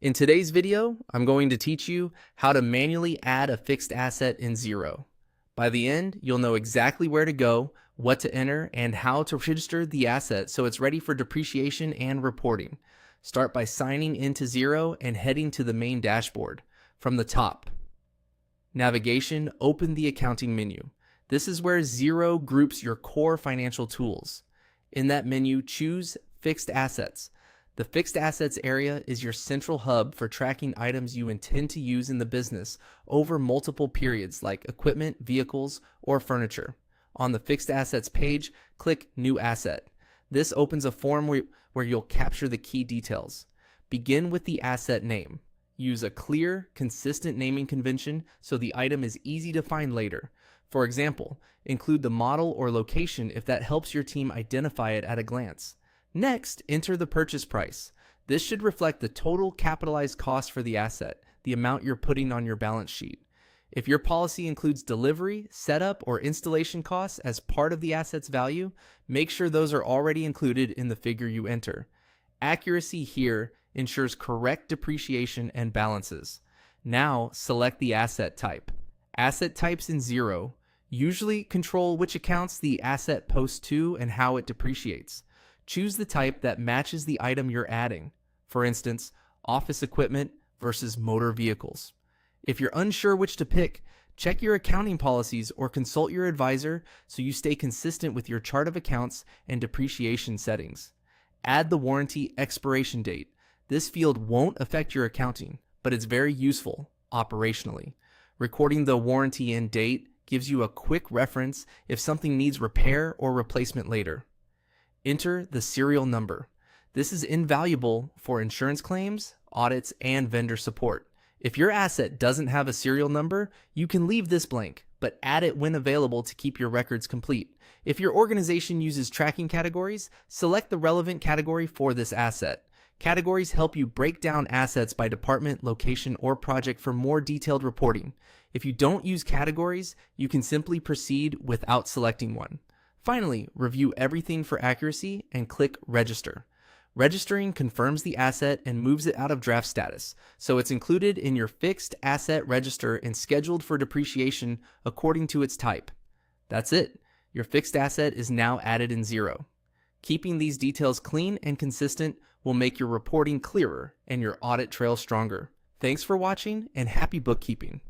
In today's video, I'm going to teach you how to manually add a fixed asset in Xero. By the end, you'll know exactly where to go, what to enter, and how to register the asset so it's ready for depreciation and reporting. Start by signing into Xero and heading to the main dashboard. From the top, navigation, open the accounting menu. This is where Xero groups your core financial tools. In that menu, choose Fixed Assets. The Fixed Assets area is your central hub for tracking items you intend to use in the business over multiple periods like equipment, vehicles, or furniture. On the Fixed Assets page, click New Asset. This opens a form where you'll capture the key details. Begin with the asset name. Use a clear, consistent naming convention so the item is easy to find later. For example, include the model or location if that helps your team identify it at a glance. Next, enter the purchase price. This should reflect the total capitalized cost for the asset, the amount you're putting on your balance sheet. If your policy includes delivery, setup, or installation costs as part of the asset's value, make sure those are already included in the figure you enter. Accuracy here ensures correct depreciation and balances. Now, select the asset type. Asset types in Xero usually control which accounts the asset posts to and how it depreciates. Choose the type that matches the item you're adding. For instance, office equipment versus motor vehicles. If you're unsure which to pick, check your accounting policies or consult your advisor so you stay consistent with your chart of accounts and depreciation settings. Add the warranty expiration date. This field won't affect your accounting, but it's very useful operationally. Recording the warranty end date gives you a quick reference if something needs repair or replacement later. Enter the serial number. This is invaluable for insurance claims, audits, and vendor support. If your asset doesn't have a serial number, you can leave this blank, but add it when available to keep your records complete. If your organization uses tracking categories, select the relevant category for this asset. Categories help you break down assets by department, location, or project for more detailed reporting. If you don't use categories, you can simply proceed without selecting one. Finally, review everything for accuracy and click Register. Registering confirms the asset and moves it out of draft status, so it's included in your fixed asset register and scheduled for depreciation according to its type. That's it. Your fixed asset is now added in Xero. Keeping these details clean and consistent will make your reporting clearer and your audit trail stronger. Thanks for watching and happy bookkeeping.